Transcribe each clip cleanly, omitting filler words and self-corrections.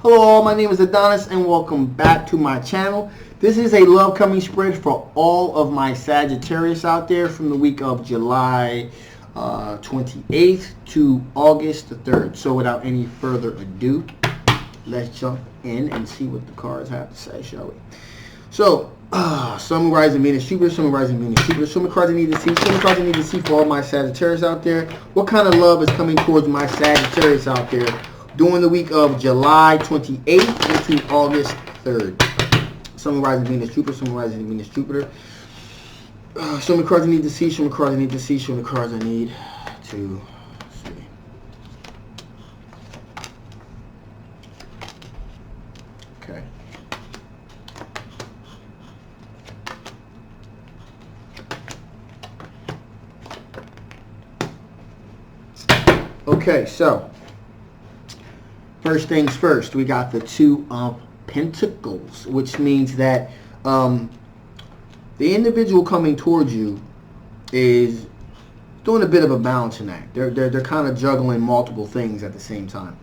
Hello all, my name is Adonis and welcome back to my channel. This is a love coming spread for all of my Sagittarius out there from the week of July 28th to August the 3rd. So without any further ado, let's jump in and see what the cards have to say, shall we? So, Sun, Rising, Venus, Jupiter, Sun, Rising, Venus, Jupiter. So many cards I need to see. So many cards I need to see for all my Sagittarius out there. What kind of love is coming towards my Sagittarius out there during the week of July 28th into August 3rd? Sun, Rising, Venus, Jupiter, Sun, Rising, Venus, Jupiter. So many cards I need to see. So many cards I need to see. So many cards I need to see. Okay. Okay, so first things first, we got the Two of Pentacles, which means that the individual coming towards you is doing a bit of a balancing act. They're kind of juggling multiple things at the same time.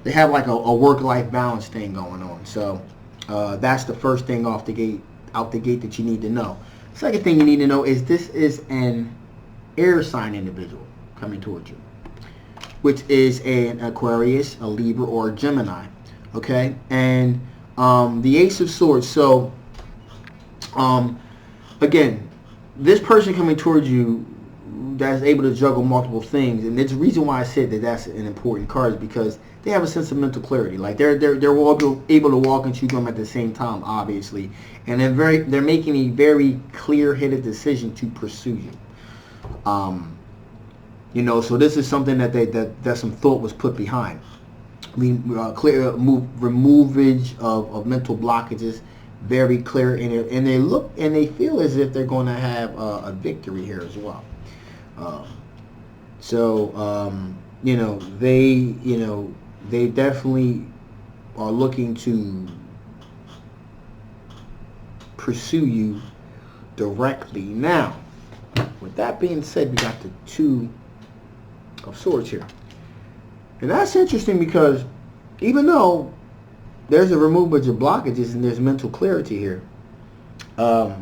They have like a work-life balance thing going on. So that's the first thing out the gate that you need to know. Second thing you need to know is this is an air sign individual coming towards you, which is an Aquarius, a Libra, or a Gemini. Okay, and the Ace of Swords. So again, this person coming towards you that's able to juggle multiple things, and it's the reason why I said that that's an important card is because they have a sense of mental clarity. Like they're all able to walk and chew gum at the same time, obviously, and they're making a very clear-headed decision to pursue you. You know, so this is something that some thought was put behind. I mean, removage of mental blockages, very clear, and they look and they feel as if they're going to have a victory here as well. You know, they definitely are looking to pursue you directly. Now, with that being said, we got the Two of Swords here, and that's interesting because even though there's a removal of blockages and there's mental clarity here, they're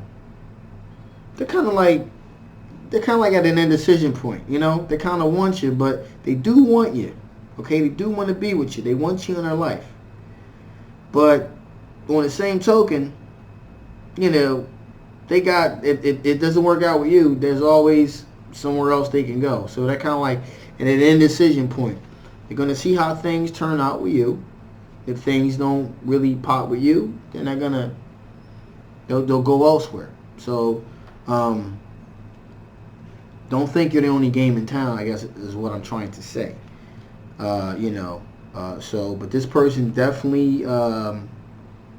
kind of like at an indecision point. You know, they kind of want you, but they do want you. Okay, they do want to be with you. They want you in their life, but on the same token, you know, they got it doesn't work out with you, there's always somewhere else they can go. So they're kind of like at an indecision point. They're going to see how things turn out with you. If things don't really pop with you, then they'll go elsewhere. So don't think you're the only game in town, I guess is what I'm trying to say. You know, but this person definitely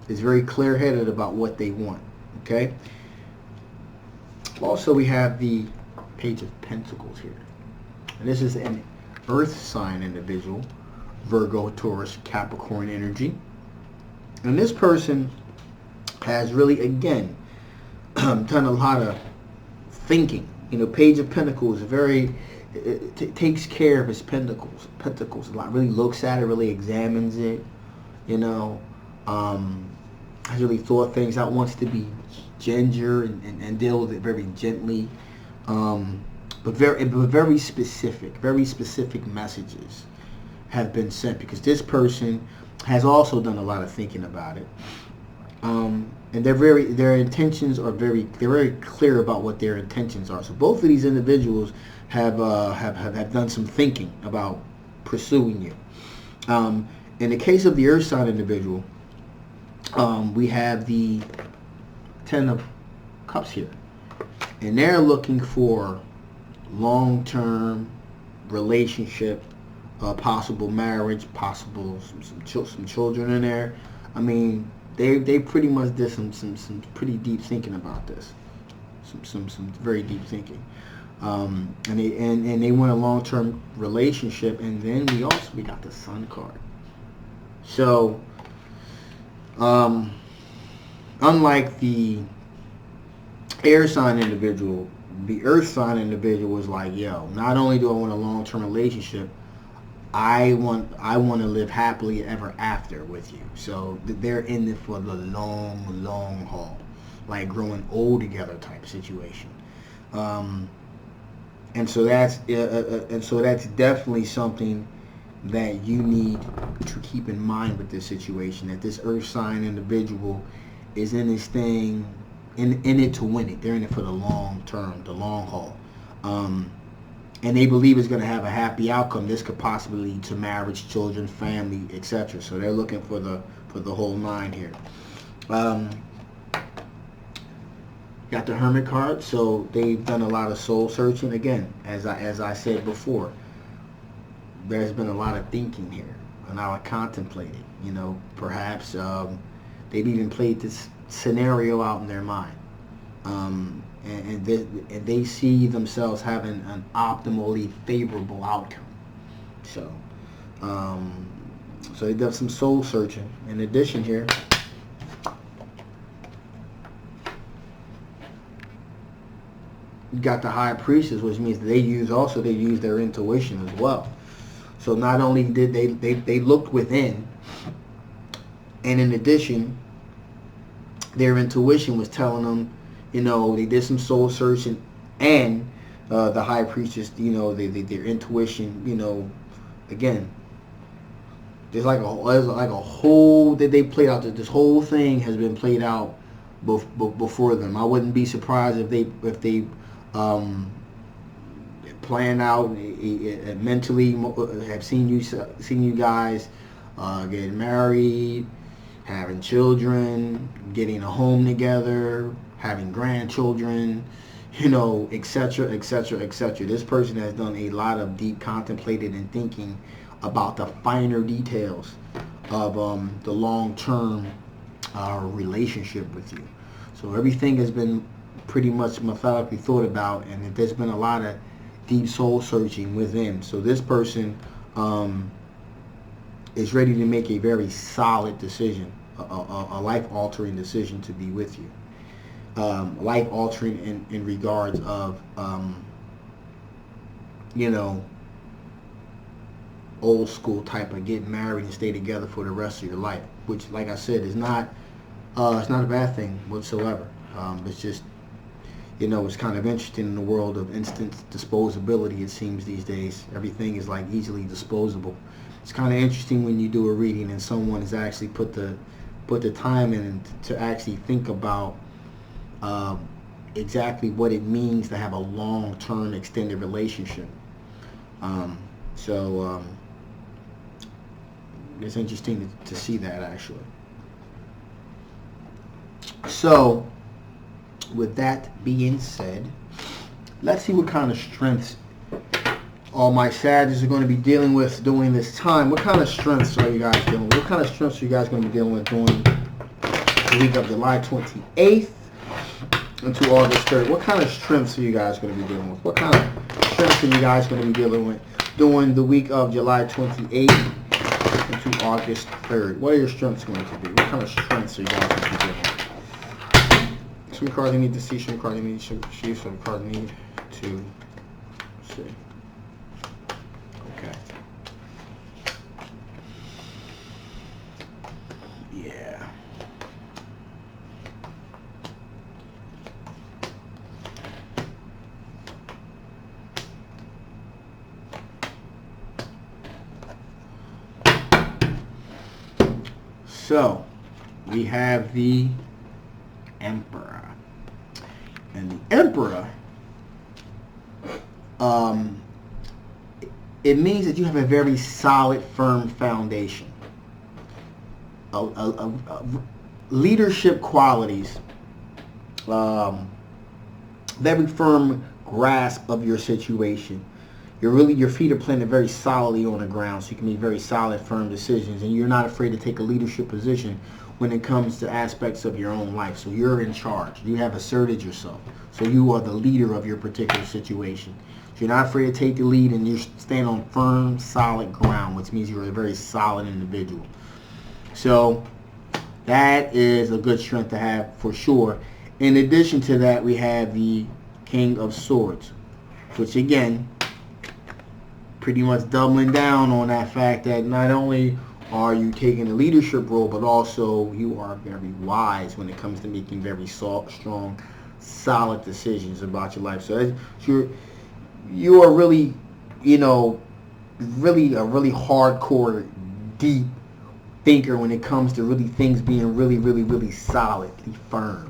is very clear-headed about what they want. Okay. Also, we have the Page of Pentacles here, and this is an Earth sign individual, Virgo, Taurus, Capricorn energy, and this person has really, again, done a lot of thinking. You know, Page of Pentacles is it takes care of his pentacles a lot. Really looks at it, really examines it. You know, has really thought things out. Wants to be ginger and deal with it very gently, but very specific messages have been sent because this person has also done a lot of thinking about it, and their intentions are they're very clear about what their intentions are. So both of these individuals have done some thinking about pursuing you. In the case of the Earth sign individual, we have the Ten of Cups here, and they're looking for long-term relationship, possible marriage, possible some children in there. I mean, they pretty much did some pretty deep thinking about this, some very deep thinking, and they want a long-term relationship. And then we got the Sun card. So unlike the air sign individual, the Earth sign individual was like, yo, not only do I want a long-term relationship, I want to live happily ever after with you. So they're in it for the long haul, like growing old together type situation. And so that's definitely something that you need to keep in mind with this situation. That this Earth sign individual is in this thing, in it to win it. They're in it for the long term, the long haul. And they believe it's going to have a happy outcome. This could possibly lead to marriage, children, family, etc. So they're looking for the whole nine here. Got the Hermit card, so they've done a lot of soul searching. Again, as I said before, there's been a lot of thinking here, and a lot of contemplating. You know, perhaps they've even played this scenario out in their mind. And they see themselves having an optimally favorable outcome. So they've done some soul searching. In addition here, you got the High Priestess, which means they use their intuition as well. So not only did they looked within, and in addition, their intuition was telling them, you know, they did some soul searching, and the High Priestess, you know, their intuition, you know, again, there's like a whole that they played out. This whole thing has been played out before them. I wouldn't be surprised if they plan out mentally, have seen you guys getting married, having children, getting a home together, having grandchildren, you know, etc., etc., etc. This person has done a lot of deep contemplating and thinking about the finer details of the long-term relationship with you. So everything has been pretty much methodically thought about, and there's been a lot of deep soul searching within. So this person is ready to make a very solid decision, a life-altering decision to be with you. Life-altering in regards of, you know, old school type of get married and stay together for the rest of your life, which, like I said, is not it's not a bad thing whatsoever. It's just, you know, it's kind of interesting in the world of instant disposability. It seems these days everything is like easily disposable. It's kind of interesting when you do a reading and someone has actually put the time in to actually think about exactly what it means to have a long-term extended relationship. It's interesting to see that, actually. So with that being said, let's see what kind of strengths all my Sagittarius are going to be dealing with during this time. What kind of strengths are you guys dealing with? What kind of strengths are you guys going to be dealing with during the week of July 28th into August 3rd? What kind of strengths are you guys going to be dealing with? What kind of strengths are you guys going to be dealing with during the week of July 28th into August 3rd? What are your strengths going to be? What kind of strengths are you guys going to be dealing with? Some cards you need to see, some cards you need to see, some cards you need to see. Okay. Yeah. So, we have the Emperor. And the Emperor, it means that you have a very solid, firm foundation. Leadership qualities, very firm grasp of your situation. Your feet are planted very solidly on the ground, so you can make very solid, firm decisions, and you're not afraid to take a leadership position when it comes to aspects of your own life. So you're in charge. You have asserted yourself. So you are the leader of your particular situation. So you're not afraid to take the lead, and you stand on firm, solid ground, which means you're a very solid individual. So that is a good strength to have for sure. In addition to that, we have the King of Swords, which again pretty much doubling down on that fact that not only are you taking a leadership role, but also you are very wise when it comes to making very strong, solid decisions about your life. So you are really, really a really hardcore, deep thinker when it comes to really things being really, really, really solidly firm.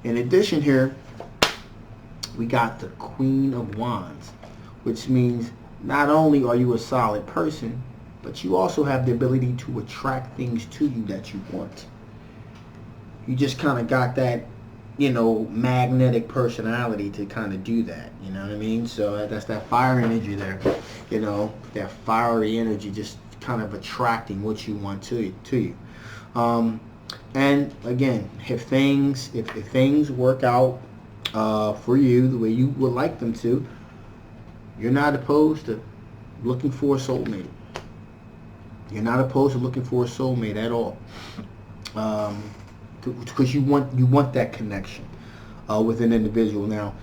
In addition here, we got the Queen of Wands, which means not only are you a solid person, but you also have the ability to attract things to you that you want. You just kind of got that, magnetic personality to kind of do that. You know what I mean? So that's that fire energy there. That fiery energy, just kind of attracting what you want to you. And again, if things work out for you the way you would like them to, you're not opposed to looking for a soulmate. You're not opposed to looking for a soulmate at all, because you want that connection with an individual. Now,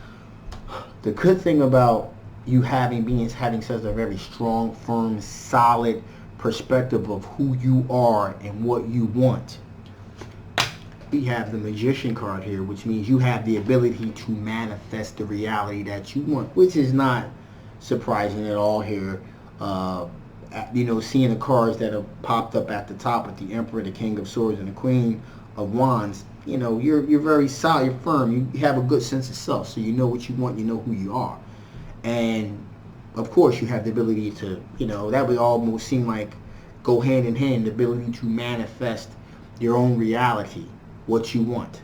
the good thing about you having such a very strong, firm, solid perspective of who you are and what you want, we have the Magician card here, which means you have the ability to manifest the reality that you want, which is not surprising at all here. Seeing the cards that have popped up at the top with the Emperor, the King of Swords, and the Queen of Wands, you're very solid, you're firm, you have a good sense of self, so you know what you want, you know who you are. And of course you have the ability to, that would almost seem like go hand in hand, the ability to manifest your own reality, what you want.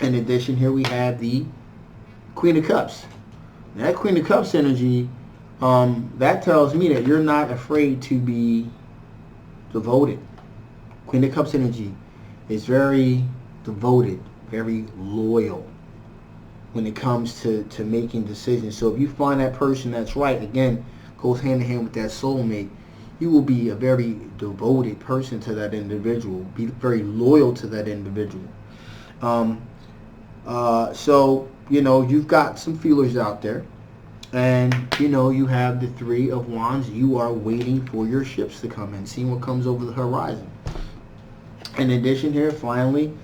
In addition, here we have the Queen of Cups. Now, that Queen of Cups energy, that tells me that you're not afraid to be devoted. Queen of Cups energy is very devoted, very loyal when it comes to making decisions. So if you find that person that's right, again, goes hand in hand with that soulmate, you will be a very devoted person to that individual, be very loyal to that individual. So, you've got some feelers out there. And, you have the Three of Wands. You are waiting for your ships to come in, seeing what comes over the horizon. In addition here, finally,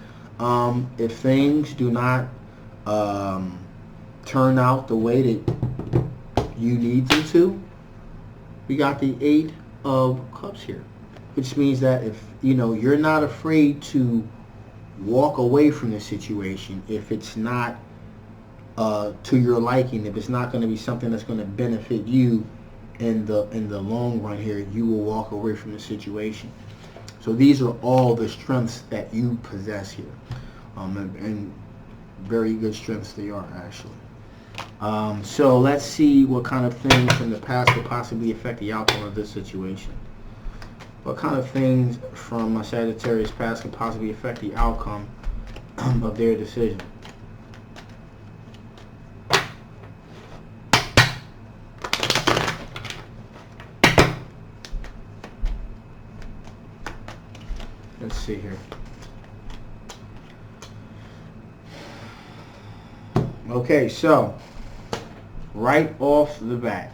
if things do not turn out the way that you need them to, we got the Eight of Cups here, which means that if, you're not afraid to walk away from the situation if it's not to your liking, if it's not going to be something that's going to benefit you in the long run here, you will walk away from the situation. So these are all the strengths that you possess here, and very good strengths they are, actually. So let's see what kind of things from the past could possibly affect the outcome of this situation. What kind of things from a Sagittarius past could possibly affect the outcome of their decision? Let's see here. Okay, so right off the bat,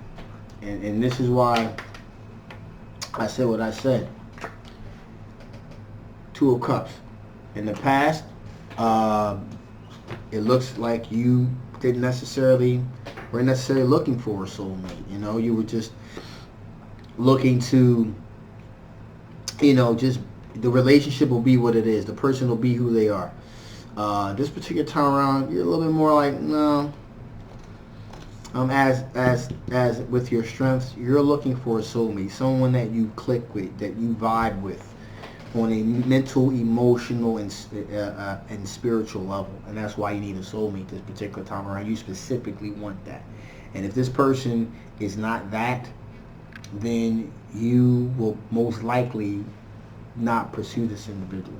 and this is why I said what I said. Two of Cups. In the past, it looks like you weren't necessarily looking for a soulmate. You were just looking to, just the relationship will be what it is. The person will be who they are. This particular time around, you're a little bit more like, no. As with your strengths, you're looking for a soulmate, someone that you click with, that you vibe with on a mental, emotional, and spiritual level. And that's why you need a soulmate this particular time around. You specifically want that. And if this person is not that, then you will most likely not pursue this individual.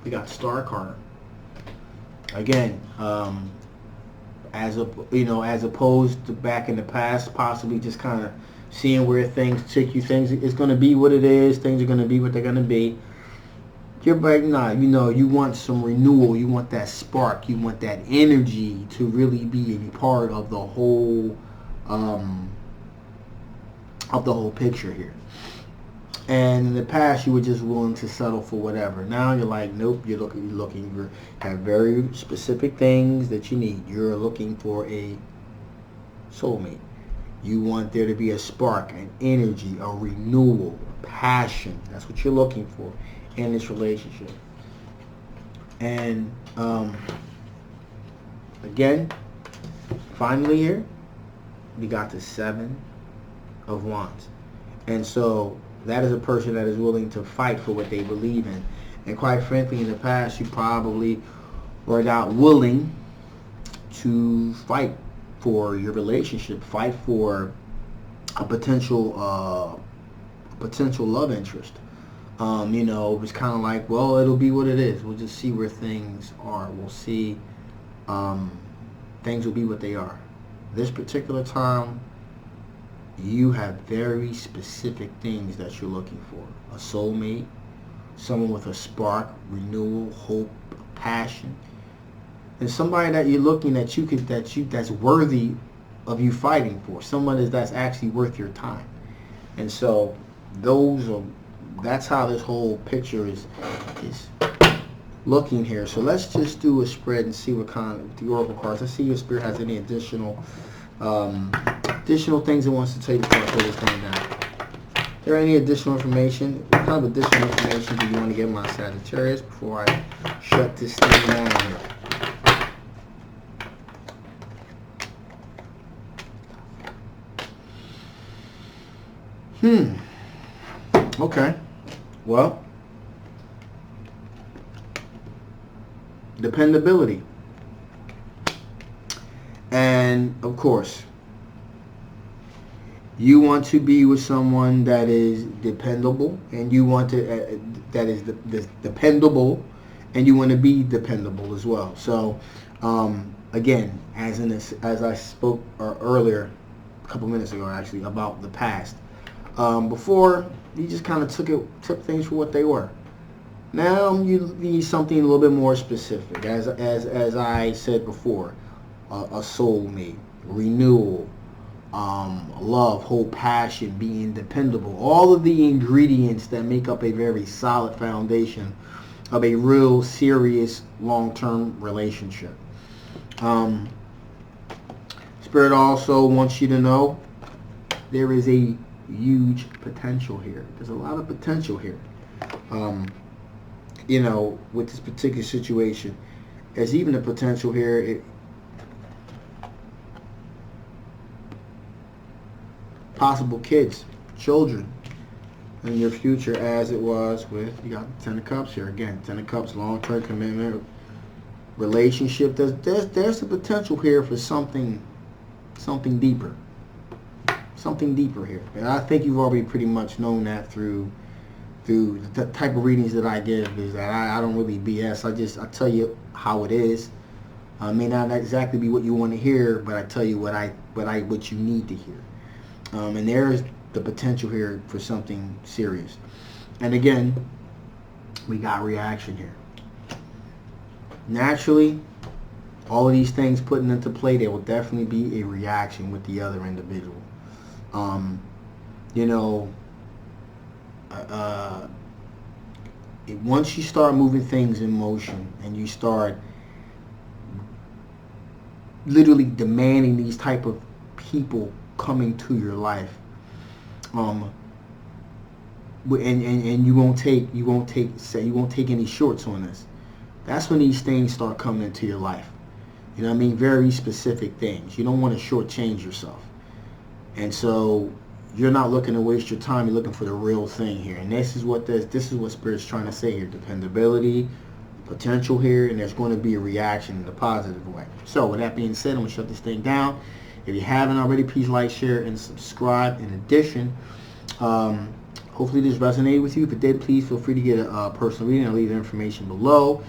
We got Star card. Again, as opposed to back in the past, possibly just kind of seeing where things take you. Things is going to be what it is. Things are going to be what they're going to be. You're like, nah, you know, you want some renewal. You want that spark. You want that energy to really be a part of the whole picture here. And in the past, you were just willing to settle for whatever. Now you're like, nope. You're looking. You have very specific things that you need. You're looking for a soulmate. You want there to be a spark, an energy, a renewal, passion. That's what you're looking for in this relationship. And again, finally here, we got the 7 of Wands. And so that is a person that is willing to fight for what they believe in. And quite frankly, in the past, you probably were not willing to fight for your relationship, fight for a potential love interest. You know, it was kind of like, well, it'll be what it is. We'll just see where things are. We'll see. Things will be what they are. This particular time, you have very specific things that you're looking for. A soulmate, someone with a spark, renewal, hope, passion. And somebody that you're looking at that's worthy of you fighting for. Someone that's actually worth your time. And so that's how this whole picture is looking here. So let's just do a spread and see what kind of the oracle cards. Let's see if Spirit has any additional things it wants to tell you before I pull this thing down. Is there any additional information? What kind of additional information do you want to give my Sagittarius before I shut this thing down here? Okay. Well, dependability. And of course, you want to be with someone that is dependable, and you want to that is dependable, and you want to be dependable as well. So, again, as I spoke earlier, a couple minutes ago actually, about the past. Before, you just kind of took things for what they were. Now you need something a little bit more specific. As I said before, a soulmate, renewal, love, hope, passion, being dependable. All of the ingredients that make up a very solid foundation of a real serious long-term relationship. Spirit also wants you to know there is a huge potential here. There's a lot of potential here. You know, with this particular situation, there's even a potential here. Possible kids, children in your future, as it was with, you got the 10 of Cups here. Again, 10 of Cups, long-term commitment, relationship. There's the potential here for something deeper. Something deeper here. And I think you've already pretty much known that through the type of readings that I give, is that I don't really BS. I tell you how it is. May not exactly be what you want to hear, but I tell you what you need to hear. And there's the potential here for something serious. And again, we got reaction here. Naturally, all of these things putting into play, there will definitely be a reaction with the other individual. You know, once you start moving things in motion and you start literally demanding these type of people coming to your life, and you won't take any shorts on this. That's when these things start coming into your life. You know what I mean? Very specific things. You don't want to shortchange yourself. And so you're not looking to waste your time. You're looking for the real thing here. And this is what Spirit's trying to say here. Dependability, potential here, and there's going to be a reaction in a positive way. So with that being said, I'm going to shut this thing down. If you haven't already, please like, share, and subscribe. In addition, hopefully this resonated with you. If it did, please feel free to get a personal reading. I'll leave the information below.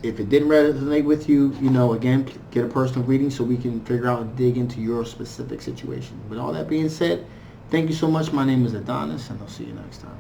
If it didn't resonate with you, again, get a personal reading so we can figure out and dig into your specific situation. With all that being said, thank you so much. My name is Adonis, and I'll see you next time.